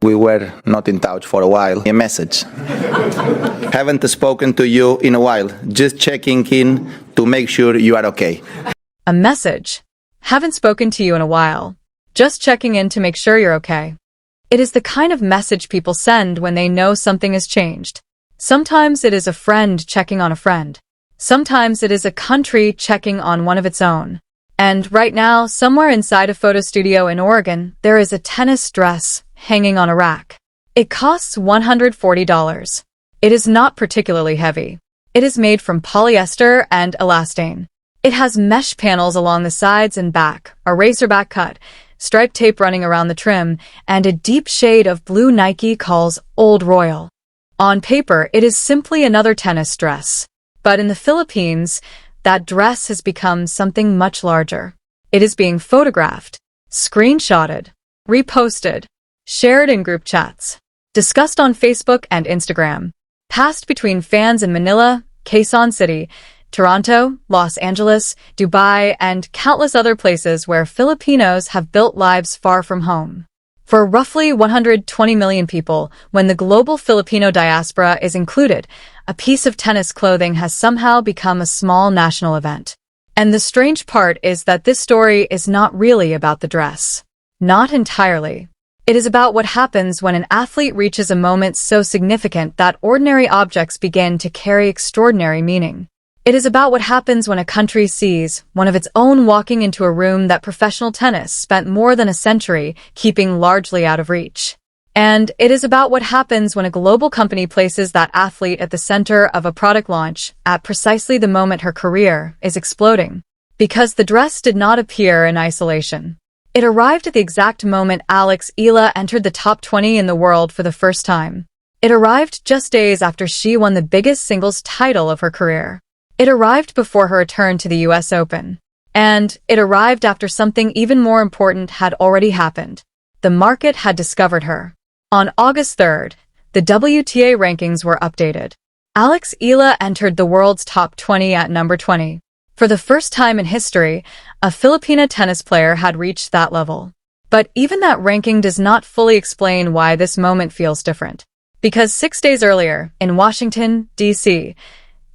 We were not in touch for a while. A message. Haven't spoken to you in a while. Just checking in to make sure you are okay. A message. Haven't spoken to you in a while. Just checking in to make sure you're okay. It is the kind of message people send when they know something has changed. Sometimes it is a friend checking on a friend. Sometimes it is a country checking on one of its own. And right now, somewhere inside a photo studio in Oregon, there is a tennis dress hanging on a rack. It costs $140. It is not particularly heavy. It is made from polyester and elastane. It has mesh panels along the sides and back, a racerback cut, striped tape running around the trim, and a deep shade of blue Nike calls Old Royal. On paper, it is simply another tennis dress. But in the Philippines, that dress has become something much larger. It is being photographed, screenshotted, reposted, shared in group chats, discussed on Facebook and Instagram, passed between fans in Manila, Quezon City, Toronto, Los Angeles, Dubai, and countless other places where Filipinos have built lives far from home. For roughly 120 million people, when the global Filipino diaspora is included, a piece of tennis clothing has somehow become a small national event. And the strange part is that this story is not really about the dress. Not entirely. It is about what happens when an athlete reaches a moment so significant that ordinary objects begin to carry extraordinary meaning. It is about what happens when a country sees one of its own walking into a room that professional tennis spent more than a century keeping largely out of reach. And it is about what happens when a global company places that athlete at the center of a product launch at precisely the moment her career is exploding. Because the dress did not appear in isolation. It arrived at the exact moment Alex Eala entered the top 20 in the world for the first time. It arrived just days after she won the biggest singles title of her career. It arrived before her return to the US Open. And it arrived after something even more important had already happened. The market had discovered her. On August 3rd, the WTA rankings were updated. Alex Eala entered the world's top 20 at number 20. For the first time in history, a Filipina tennis player had reached that level. But even that ranking does not fully explain why this moment feels different. Because 6 days earlier, in Washington, D.C.,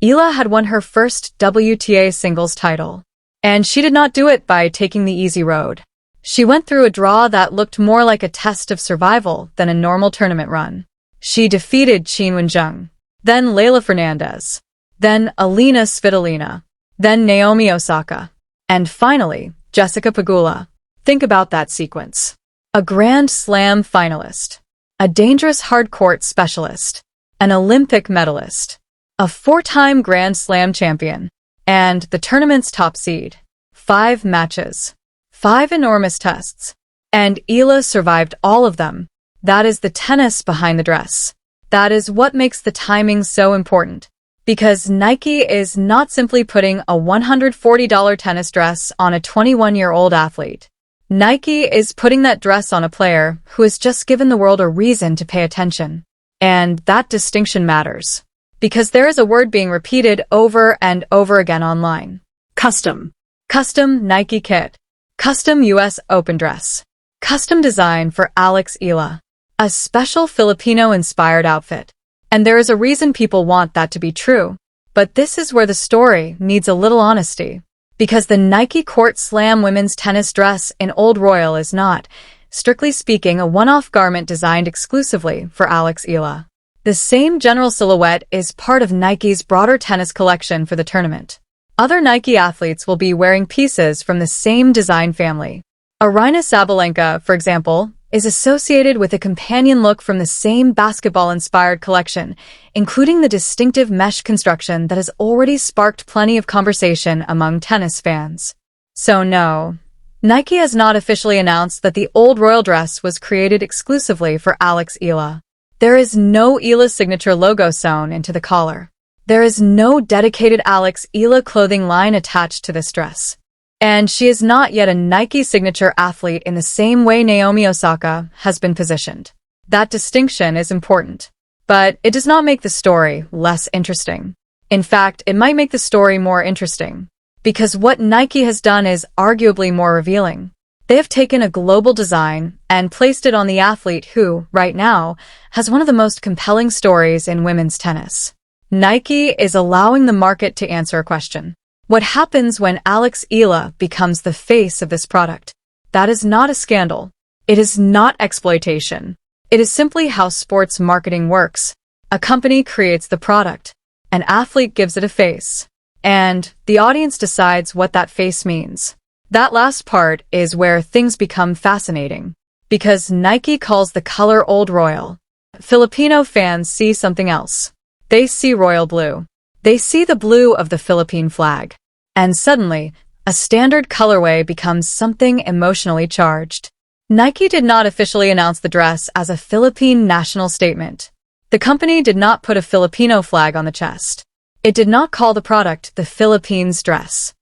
Eala had won her first WTA singles title. And she did not do it by taking the easy road. She went through a draw that looked more like a test of survival than a normal tournament run. She defeated Qinwen Zheng, then Leylah Fernandez, then Elina Svitolina, then Naomi Osaka, and finally, Jessica Pegula. Think about that sequence. A Grand Slam finalist, a dangerous hard-court specialist, an Olympic medalist, a 4-time Grand Slam champion, and the tournament's top seed. 5 matches. 5 enormous tests. And Eala survived all of them. That is the tennis behind the dress. That is what makes the timing so important. Because Nike is not simply putting a $140 tennis dress on a 21-year-old athlete. Nike is putting that dress on a player who has just given the world a reason to pay attention. And that distinction matters. Because there is a word being repeated over and over again online. Custom. Custom Nike kit. Custom US Open dress. Custom design for Alex Eala. A special Filipino-inspired outfit. And there is a reason people want that to be true. But this is where the story needs a little honesty. Because the Nike Court Slam women's tennis dress in Old Royal is not, strictly speaking, a one-off garment designed exclusively for Alex Eala. The same general silhouette is part of Nike's broader tennis collection for the tournament. Other Nike athletes will be wearing pieces from the same design family. Aryna Sabalenka, for example, is associated with a companion look from the same basketball-inspired collection, including the distinctive mesh construction that has already sparked plenty of conversation among tennis fans. So no, Nike has not officially announced that the Old Royal dress was created exclusively for Alex Eala. There is no Eala signature logo sewn into the collar. There is no dedicated Alex Eala clothing line attached to this dress. And she is not yet a Nike signature athlete in the same way Naomi Osaka has been positioned. That distinction is important. But it does not make the story less interesting. In fact, it might make the story more interesting. Because what Nike has done is arguably more revealing. They have taken a global design and placed it on the athlete who, right now, has one of the most compelling stories in women's tennis. Nike is allowing the market to answer a question. What happens when Alex Eala becomes the face of this product? That is not a scandal. It is not exploitation. It is simply how sports marketing works. A company creates the product. An athlete gives it a face. And the audience decides what that face means. That last part is where things become fascinating. Because Nike calls the color Old Royal. Filipino fans see something else. They see royal blue. They see the blue of the Philippine flag. And suddenly, a standard colorway becomes something emotionally charged. Nike did not officially announce the dress as a Philippine national statement. The company did not put a Filipino flag on the chest. It did not call the product the Philippines dress.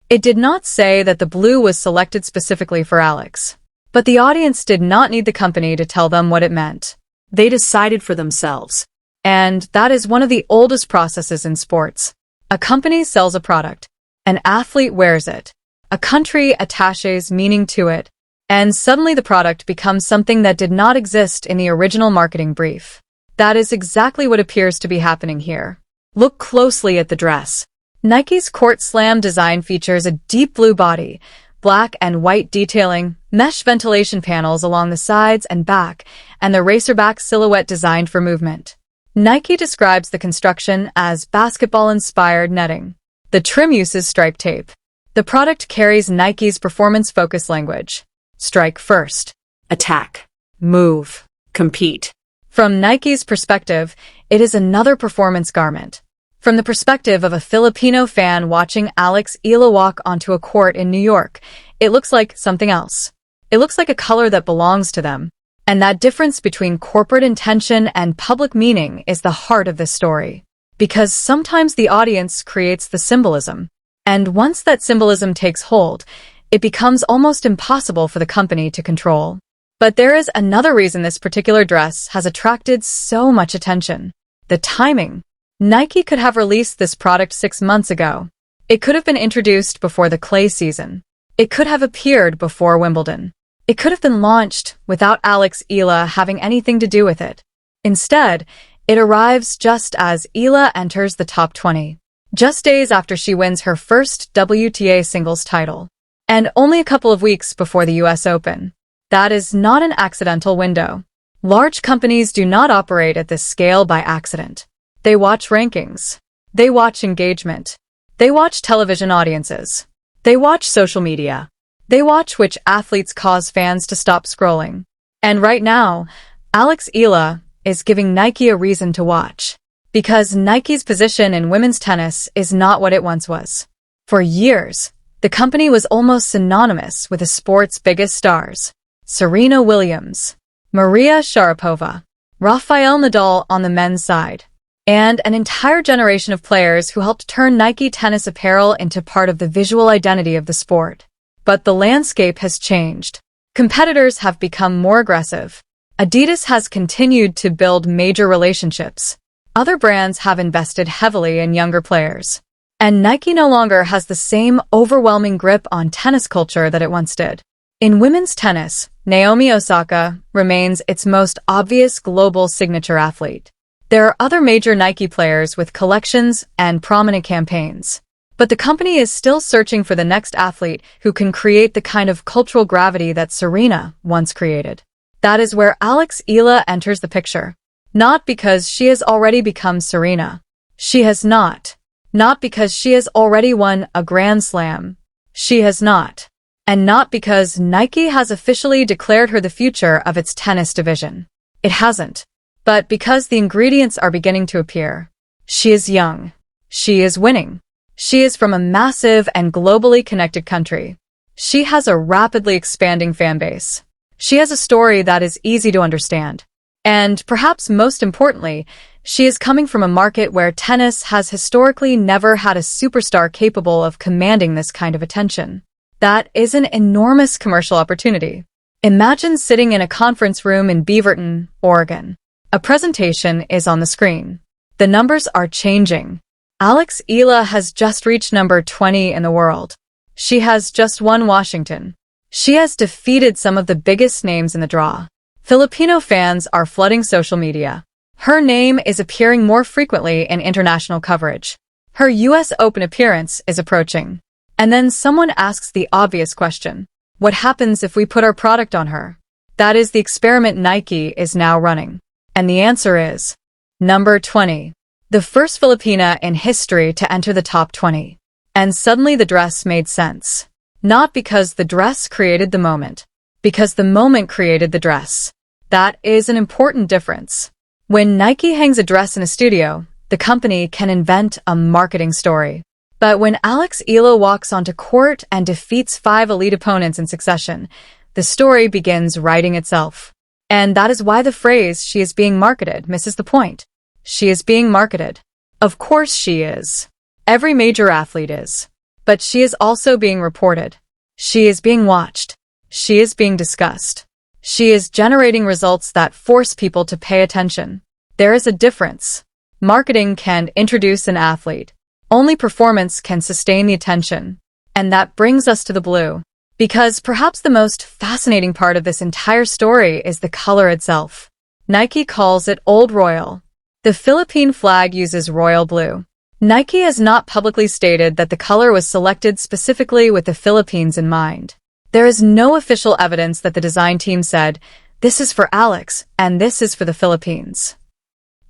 It did not say that the blue was selected specifically for Alex. But the audience did not need the company to tell them what it meant. They decided for themselves. And that is one of the oldest processes in sports. A company sells a product. An athlete wears it. A country attaches meaning to it. And suddenly the product becomes something that did not exist in the original marketing brief. That is exactly what appears to be happening here. Look closely at the dress. Nike's Court Slam design features a deep blue body, black and white detailing, mesh ventilation panels along the sides and back, and the racerback silhouette designed for movement. Nike describes the construction as basketball-inspired netting. The trim uses strike tape. The product carries Nike's performance-focused language. Strike first. Attack. Move. Compete. From Nike's perspective, it is another performance garment. From the perspective of a Filipino fan watching Alex Eala walk onto a court in New York, it looks like something else. It looks like a color that belongs to them. And that difference between corporate intention and public meaning is the heart of this story. Because sometimes the audience creates the symbolism. And once that symbolism takes hold, it becomes almost impossible for the company to control. But there is another reason this particular dress has attracted so much attention. The timing. Nike could have released this product 6 months ago. It could have been introduced before the clay season. It could have appeared before Wimbledon. It could have been launched without Alex Eala having anything to do with it. Instead, it arrives just as Eala enters the top 20, just days after she wins her first WTA singles title, and only a couple of weeks before the US Open. That is not an accidental window. Large companies do not operate at this scale by accident. They watch rankings. They watch engagement. They watch television audiences. They watch social media. They watch which athletes cause fans to stop scrolling. And right now, Alex Eala is giving Nike a reason to watch. Because Nike's position in women's tennis is not what it once was. For years, the company was almost synonymous with the sport's biggest stars. Serena Williams, Maria Sharapova, Rafael Nadal on the men's side, and an entire generation of players who helped turn Nike tennis apparel into part of the visual identity of the sport. But the landscape has changed. Competitors have become more aggressive. Adidas has continued to build major relationships. Other brands have invested heavily in younger players. And Nike no longer has the same overwhelming grip on tennis culture that it once did. In women's tennis, Naomi Osaka remains its most obvious global signature athlete. There are other major Nike players with collections and prominent campaigns. But the company is still searching for the next athlete who can create the kind of cultural gravity that Serena once created. That is where Alex Eala enters the picture. Not because she has already become Serena. She has not. Not because she has already won a Grand Slam. She has not. And not because Nike has officially declared her the future of its tennis division. It hasn't. But because the ingredients are beginning to appear. She is young. She is winning. She is from a massive and globally connected country. She has a rapidly expanding fan base. She has a story that is easy to understand. And perhaps most importantly, she is coming from a market where tennis has historically never had a superstar capable of commanding this kind of attention. That is an enormous commercial opportunity. Imagine sitting in a conference room in Beaverton, Oregon. A presentation is on the screen. The numbers are changing. Alex Eala has just reached number 20 in the world. She has just won Washington. She has defeated some of the biggest names in the draw. Filipino fans are flooding social media. Her name is appearing more frequently in international coverage. Her US Open appearance is approaching. And then someone asks the obvious question. What happens if we put our product on her? That is the experiment Nike is now running. And the answer is number 20. The first Filipina in history to enter the top 20. And suddenly the dress made sense. Not because the dress created the moment. Because the moment created the dress. That is an important difference. When Nike hangs a dress in a studio, the company can invent a marketing story. But when Alex Eala walks onto court and defeats 5 elite opponents in succession, the story begins writing itself. And that is why the phrase, "she is being marketed," misses the point. She is being marketed. Of course she is. Every major athlete is. But she is also being reported. She is being watched. She is being discussed. She is generating results that force people to pay attention. There is a difference. Marketing can introduce an athlete. Only performance can sustain the attention. And that brings us to the blue. Because perhaps the most fascinating part of this entire story is the color itself. Nike calls it Old Royal. The Philippine flag uses royal blue. Nike has not publicly stated that the color was selected specifically with the Philippines in mind. There is no official evidence that the design team said, "This is for Alex, and this is for the Philippines."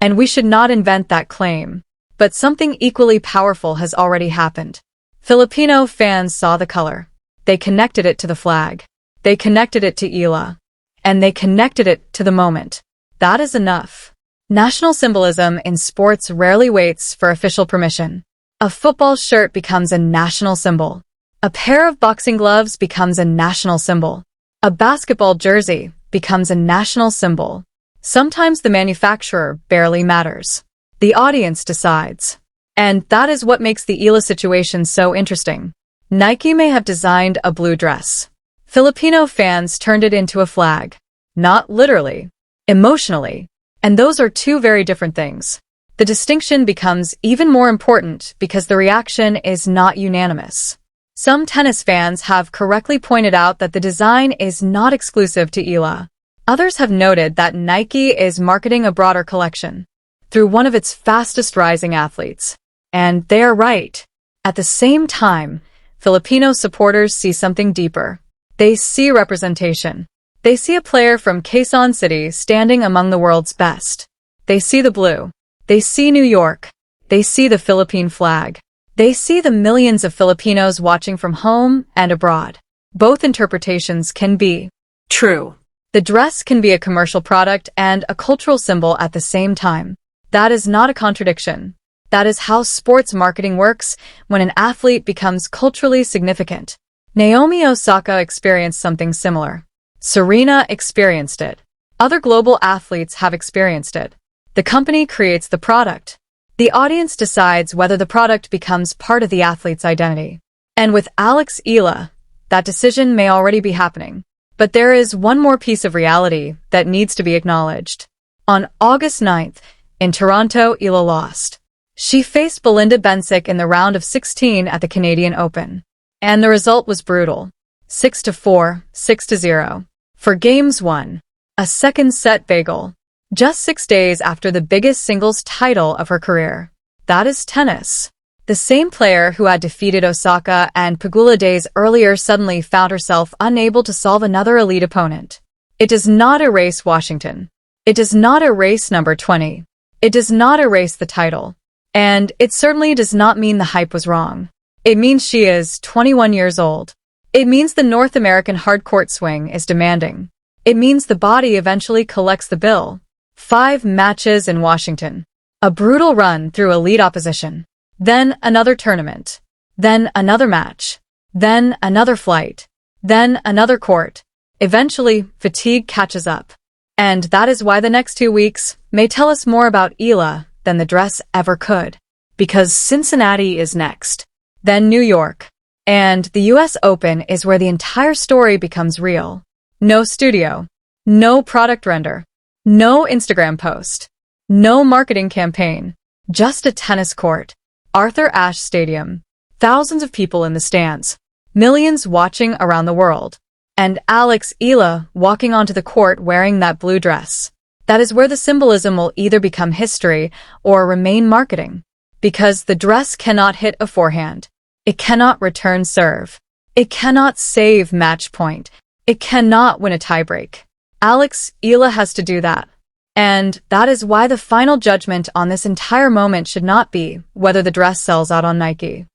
And we should not invent that claim. But something equally powerful has already happened. Filipino fans saw the color. They connected it to the flag. They connected it to Eala. And they connected it to the moment. That is enough. National symbolism in sports rarely waits for official permission. A football shirt becomes a national symbol. A pair of boxing gloves becomes a national symbol. A basketball jersey becomes a national symbol. Sometimes the manufacturer barely matters. The audience decides. And that is what makes the Eala situation so interesting. Nike may have designed a blue dress. Filipino fans turned it into a flag. Not literally. Emotionally. And those are two very different things. The distinction becomes even more important because the reaction is not unanimous. Some tennis fans have correctly pointed out that the design is not exclusive to Eala. Others have noted that Nike is marketing a broader collection through one of its fastest rising athletes. And they are right. At the same time, Filipino supporters see something deeper. They see representation. They see a player from Quezon City standing among the world's best. They see the blue. They see New York. They see the Philippine flag. They see the millions of Filipinos watching from home and abroad. Both interpretations can be true. The dress can be a commercial product and a cultural symbol at the same time. That is not a contradiction. That is how sports marketing works when an athlete becomes culturally significant. Naomi Osaka experienced something similar. Serena experienced it. Other global athletes have experienced it. The company creates the product. The audience decides whether the product becomes part of the athlete's identity. And with Alex Eala, that decision may already be happening. But there is one more piece of reality that needs to be acknowledged. On August 9th, in Toronto, Eala lost. She faced Belinda Bencic in the round of 16 at the Canadian Open. And the result was brutal. 6-4, 6-0. For Games 1. A second set bagel. Just 6 days after the biggest singles title of her career. That is tennis. The same player who had defeated Osaka and Pegula days earlier suddenly found herself unable to solve another elite opponent. It does not erase Washington. It does not erase number 20. It does not erase the title. And it certainly does not mean the hype was wrong. It means she is 21 years old. It means the North American hardcourt swing is demanding. It means the body eventually collects the bill. 5 matches in Washington. A brutal run through elite opposition. Then another tournament. Then another match. Then another flight. Then another court. Eventually, fatigue catches up. And that is why the next 2 weeks may tell us more about Eala than the dress ever could. Because Cincinnati is next. Then New York. And the US Open is where the entire story becomes real. No studio. No product render. No Instagram post. No marketing campaign. Just a tennis court. Arthur Ashe Stadium. Thousands of people in the stands. Millions watching around the world. and Alex Eala walking onto the court wearing that blue dress. That is where the symbolism will either become history or remain marketing. Because the dress cannot hit a forehand. It cannot return serve. It cannot save match point. It cannot win a tiebreak. Alex Eala has to do that. And that is why the final judgment on this entire moment should not be whether the dress sells out on Nike.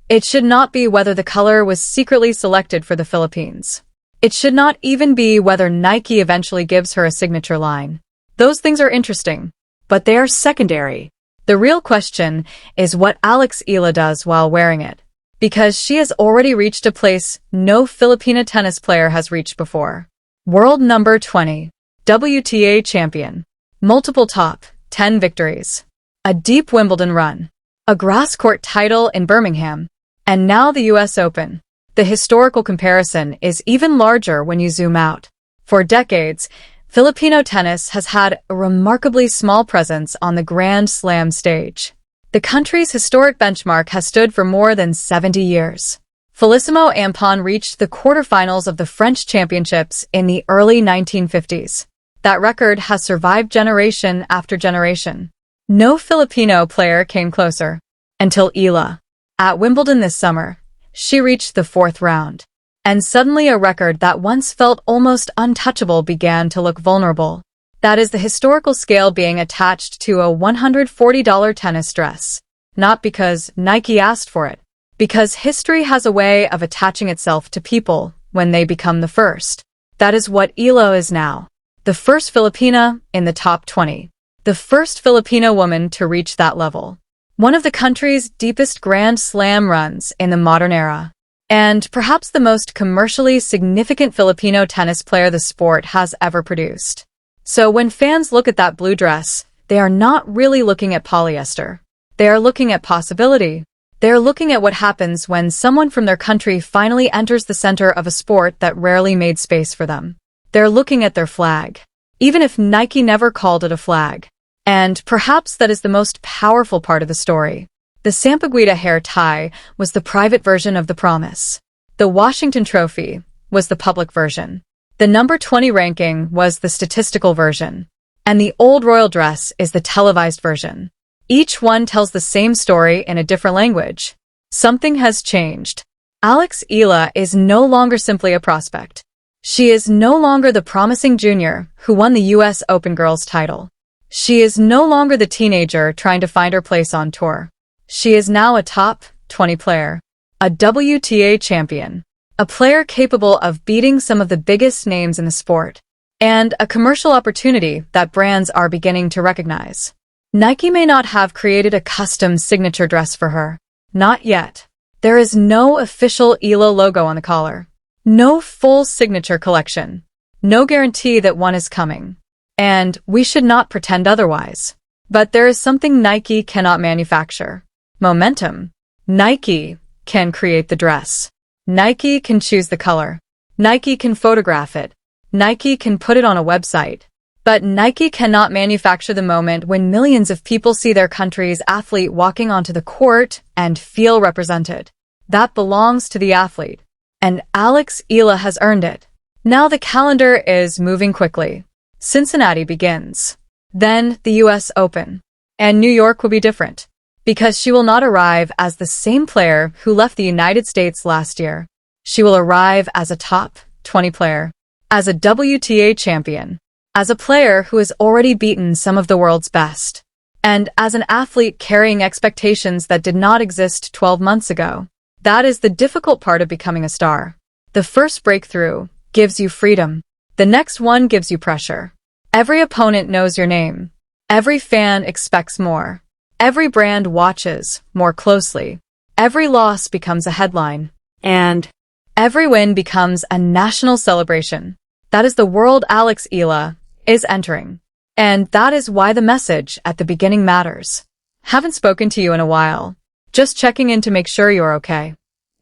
It should not be whether the color was secretly selected for the Philippines. It should not even be whether Nike eventually gives her a signature line. Those things are interesting, but they are secondary. The real question is what Alex Eala does while wearing it, because she has already reached a place no Filipina tennis player has reached before. World number 20, WTA champion, multiple top 10 victories, a deep Wimbledon run, a grass court title in Birmingham, and now the US Open. The historical comparison is even larger when you zoom out. For decades, Filipino tennis has had a remarkably small presence on the Grand Slam stage. The country's historic benchmark has stood for more than 70 years. Felicissimo Ampon reached the quarterfinals of the French Championships in the early 1950s. That record has survived generation after generation. No Filipino player came closer. Until Eala. At Wimbledon this summer, she reached the fourth round. And suddenly a record that once felt almost untouchable began to look vulnerable. That is the historical scale being attached to a $140 tennis dress. Not because Nike asked for it. Because history has a way of attaching itself to people when they become the first. That is what Eala is now. The first Filipina in the top 20. The first Filipino woman to reach that level. One of the country's deepest Grand Slam runs in the modern era. And perhaps the most commercially significant Filipino tennis player the sport has ever produced. So when fans look at that blue dress, they are not really looking at polyester. They are looking at possibility. They are looking at what happens when someone from their country finally enters the center of a sport that rarely made space for them. They're looking at their flag. Even if Nike never called it a flag. And perhaps that is the most powerful part of the story. The Sampaguita hair tie was the private version of the promise. The Washington Trophy was the public version. The number 20 ranking was the statistical version. And the old royal dress is the televised version. Each one tells the same story in a different language. Something has changed. Alex Eala is no longer simply a prospect. She is no longer the promising junior who won the US Open girls title. She is no longer the teenager trying to find her place on tour. She is now a top 20 player, a WTA champion, a player capable of beating some of the biggest names in the sport, and a commercial opportunity that brands are beginning to recognize. Nike may not have created a custom signature dress for her. Not yet. There is no official Eala logo on the collar. No full signature collection. No guarantee that one is coming. And we should not pretend otherwise. But there is something Nike cannot manufacture. Momentum. Nike can create the dress. Nike can choose the color. Nike can photograph it. Nike can put it on a website. But Nike cannot manufacture the moment when millions of people see their country's athlete walking onto the court and feel represented. That belongs to the athlete. And Alex Eala has earned it. Now the calendar is moving quickly. Cincinnati begins. Then the US Open. And New York will be different. Because she will not arrive as the same player who left the United States last year. She will arrive as a top 20 player. As a WTA champion. As a player who has already beaten some of the world's best. And as an athlete carrying expectations that did not exist 12 months ago. That is the difficult part of becoming a star. The first breakthrough gives you freedom. The next one gives you pressure. Every opponent knows your name. Every fan expects more. Every brand watches more closely. Every loss becomes a headline. And every win becomes a national celebration. That is the world Alex Eala is entering. And that is why the message at the beginning matters. Haven't spoken to you in a while. Just checking in to make sure you're okay.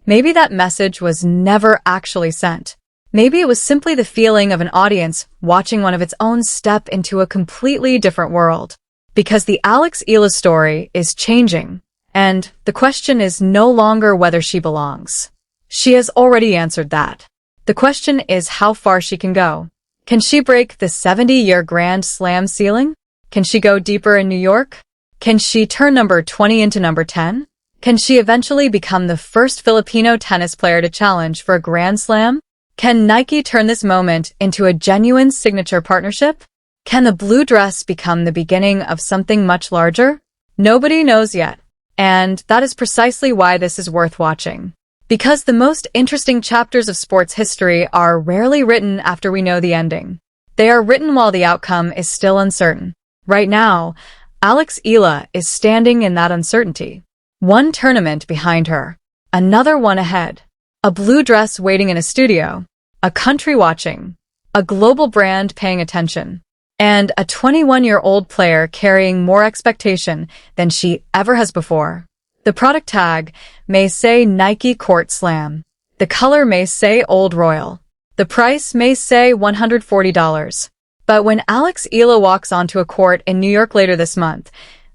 Maybe that message was never actually sent. Maybe it was simply the feeling of an audience watching one of its own step into a completely different world. Because the Alex Eala story is changing. And the question is no longer whether she belongs. She has already answered that. The question is how far she can go. Can she break the 70-year Grand Slam ceiling? Can she go deeper in New York? Can she turn number 20 into number 10? Can she eventually become the first Filipino tennis player to challenge for a Grand Slam? Can Nike turn this moment into a genuine signature partnership? Can the blue dress become the beginning of something much larger? Nobody knows yet. And that is precisely why this is worth watching. Because the most interesting chapters of sports history are rarely written after we know the ending. They are written while the outcome is still uncertain. Right now, Alex Eala is standing in that uncertainty. One tournament behind her, another one ahead. A blue dress waiting in a studio, a country watching, a global brand paying attention, and a 21-year-old player carrying more expectation than she ever has before. The product tag may say Nike Court Slam. The color may say Old Royal. The price may say $140. But when Alex Eala walks onto a court in New York later this month,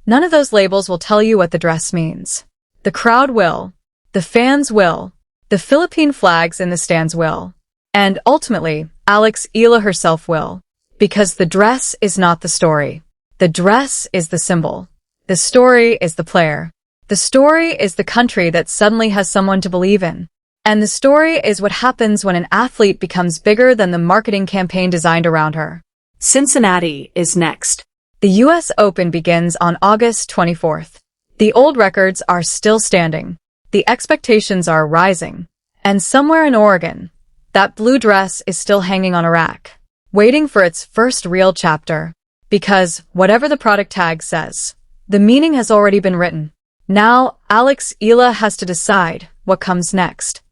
none of those labels will tell you what the dress means. The crowd will. The fans will. The Philippine flags in the stands will. And ultimately, Alex Eala herself will. Because the dress is not the story. The dress is the symbol. The story is the player. The story is the country that suddenly has someone to believe in. And the story is what happens when an athlete becomes bigger than the marketing campaign designed around her. Cincinnati is next. The U.S. Open begins on August 24th. The old records are still standing. The expectations are rising. And somewhere in Oregon, that blue dress is still hanging on a rack, waiting for its first real chapter. Because whatever the product tag says, the meaning has already been written. Now, Alex Eala has to decide what comes next.